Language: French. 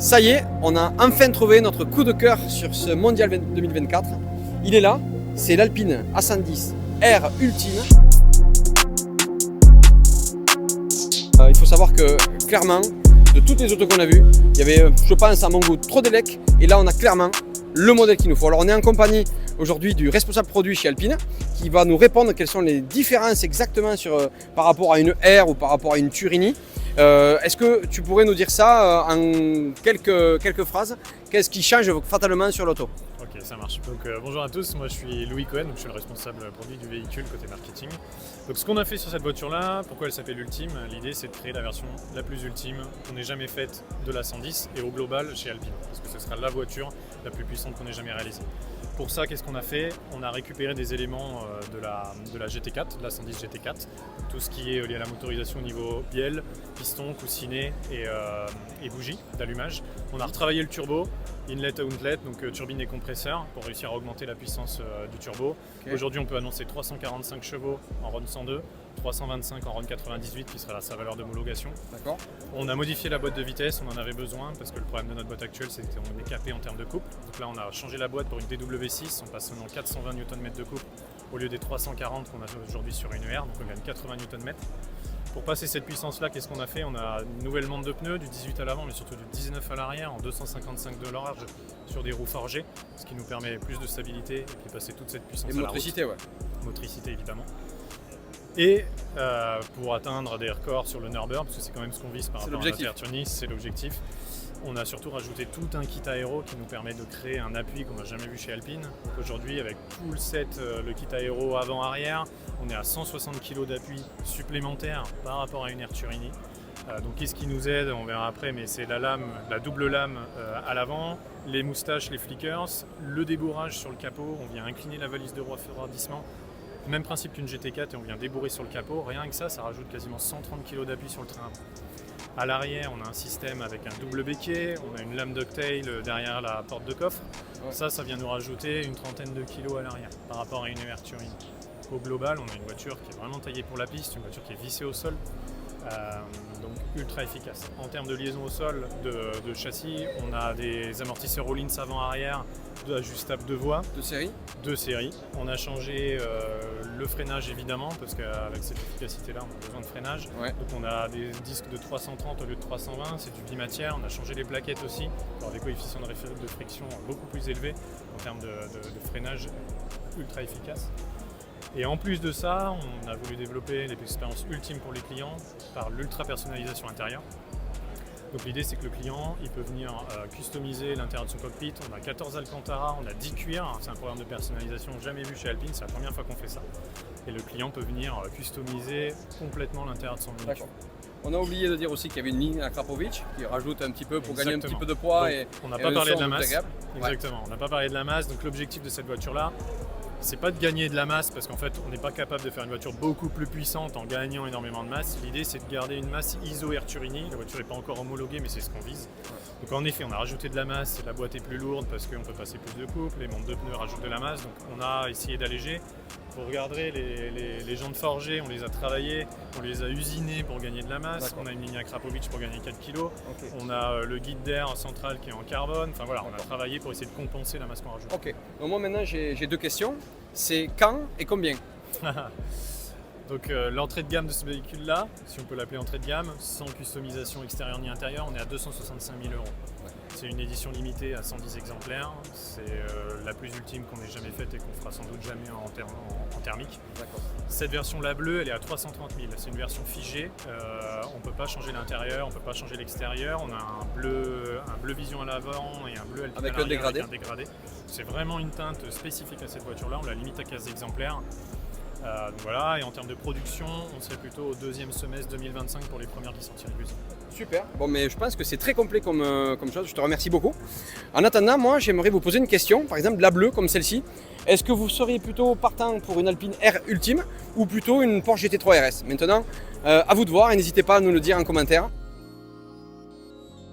Ça y est, on a enfin trouvé notre coup de cœur sur ce Mondial 2024. Il est là, c'est l'Alpine A110 R Ultime. Il faut savoir que clairement, de toutes les autos qu'on a vues, il y avait, je pense à mon goût, trop d'élec. Et là, on a clairement le modèle qu'il nous faut. Alors on est en compagnie aujourd'hui du responsable produit chez Alpine qui va nous répondre quelles sont les différences exactement par rapport à une R ou par rapport à une Turini. Est-ce que tu pourrais nous dire ça en quelques phrases? Qu'est-ce qui change fatalement sur l'auto? Ok, ça marche. Donc bonjour à tous, moi je suis Louis Cohen, donc je suis le responsable produit du véhicule côté marketing. Donc ce qu'on a fait sur cette voiture-là, pourquoi elle s'appelle Ultime? L'idée c'est de créer la version la plus ultime qu'on ait jamais faite de la 110 et au global chez Alpine, parce que ce sera la voiture la plus puissante qu'on ait jamais réalisée. Pour ça, qu'est-ce qu'on a fait? On a récupéré des éléments de la GT4, de la 110 GT4, tout ce qui est lié à la motorisation au niveau bielle, piston, coussinet et bougie d'allumage. On a retravaillé le turbo, inlet, outlet, donc turbine et compresseur, pour réussir à augmenter la puissance du turbo. Okay. Aujourd'hui, on peut annoncer 345 chevaux en RON 102, 325 en RON 98 qui sera sa valeur d'homologation. D'accord. On a modifié la boîte de vitesse, on en avait besoin parce que le problème de notre boîte actuelle c'est qu'on est capé en termes de couple. Donc là on a changé la boîte pour une DW6, on passe seulement 420 Nm de couple au lieu des 340 qu'on a aujourd'hui sur une R, donc on gagne 80 Nm. Pour passer cette puissance là, qu'est-ce qu'on a fait? On a une nouvelle bande de pneus, du 18 à l'avant mais surtout du 19 à l'arrière en 255 de large sur des roues forgées, ce qui nous permet plus de stabilité et puis passer toute cette puissance à la route. Motricité, ouais. Motricité évidemment. Et pour atteindre des records sur le Nürburgring, parce que c'est quand même ce qu'on vise par rapport à la TR Tunis, c'est l'objectif. On a surtout rajouté tout un kit aéro qui nous permet de créer un appui qu'on n'a jamais vu chez Alpine. Donc aujourd'hui, avec tout le set, le kit aéro avant-arrière, on est à 160 kg d'appui supplémentaire par rapport à une R Turini. Donc qu'est-ce qui nous aide? On verra après, mais c'est la lame, la double lame à l'avant, les moustaches, les flickers, le débourrage sur le capot. On vient incliner la valise de refroidissement. Même principe qu'une GT4 et on vient débourrer sur le capot. Rien que ça rajoute quasiment 130 kg d'appui sur le train. À l'arrière, on a un système avec un double béquet, on a une lame ducktail derrière la porte de coffre. Ouais. Ça vient nous rajouter une trentaine de kilos à l'arrière par rapport à une R Turini. Au global, on a une voiture qui est vraiment taillée pour la piste, une voiture qui est vissée au sol, donc ultra efficace. En termes de liaison au sol de châssis, on a des amortisseurs Rollins avant-arrière ajustables de voie. De série. On a changé le freinage évidemment, parce qu'avec cette efficacité-là, on a besoin de freinage. Ouais. Donc on a des disques de 330 au lieu de 320, c'est du bimatière. On a changé les plaquettes aussi, pour avoir des coefficients de friction beaucoup plus élevés en termes de freinage ultra efficace. Et en plus de ça, on a voulu développer l'expérience ultime pour les clients par l'ultra personnalisation intérieure. Donc l'idée c'est que le client il peut venir customiser l'intérieur de son cockpit. On a 14 Alcantara, on a 10 cuirs, c'est un programme de personnalisation jamais vu chez Alpine, c'est la première fois qu'on fait ça. Et le client peut venir customiser complètement l'intérieur de son véhicule. On a oublié de dire aussi qu'il y avait une ligne à Krapovic qui rajoute un petit peu pour gagner un petit peu de poids. Donc, on n'a pas parlé de la masse. Exactement, on n'a pas parlé de la masse. Donc l'objectif de cette voiture-là, c'est pas de gagner de la masse parce qu'en fait on n'est pas capable de faire une voiture beaucoup plus puissante en gagnant énormément de masse. L'idée c'est de garder une masse ISO R Turini. La voiture n'est pas encore homologuée mais c'est ce qu'on vise. Donc en effet on a rajouté de la masse, la boîte est plus lourde parce qu'on peut passer plus de couple, les montres de pneus rajoutent de la masse. Donc on a essayé d'alléger. Vous regarderez les jantes forgées, on les a travaillées, on les a usinées pour gagner de la masse. On a une ligne à Krapovic pour gagner 4 kg. Okay. On a le guide d'air central qui est en carbone. Enfin voilà, on a travaillé pour essayer de compenser la masse qu'on rajoute. Ok. Donc moi maintenant j'ai deux questions. C'est quand et combien? Donc l'entrée de gamme de ce véhicule-là, si on peut l'appeler entrée de gamme, sans customisation extérieure ni intérieure, on est à 265 000 €. Ouais. C'est une édition limitée à 110 exemplaires. C'est la plus ultime qu'on ait jamais faite et qu'on fera sans doute jamais en thermique. Cette version-là bleue, elle est à 330 000. C'est une version figée. On ne peut pas changer l'intérieur, on ne peut pas changer l'extérieur. On a un bleu vision à l'avant et un bleu Alpine avec à l'arrière dégradé. Avec un dégradé. C'est vraiment une teinte spécifique à cette voiture-là. On la limite à 15 exemplaires. Donc voilà, et en termes de production, on serait plutôt au deuxième semestre 2025 pour les premières qui sortiront de l'usine. Super, bon mais je pense que c'est très complet comme chose, je te remercie beaucoup. En attendant, moi j'aimerais vous poser une question, par exemple la bleue comme celle-ci. Est-ce que vous seriez plutôt partant pour une Alpine R Ultime ou plutôt une Porsche GT3 RS? Maintenant, à vous de voir et n'hésitez pas à nous le dire en commentaire.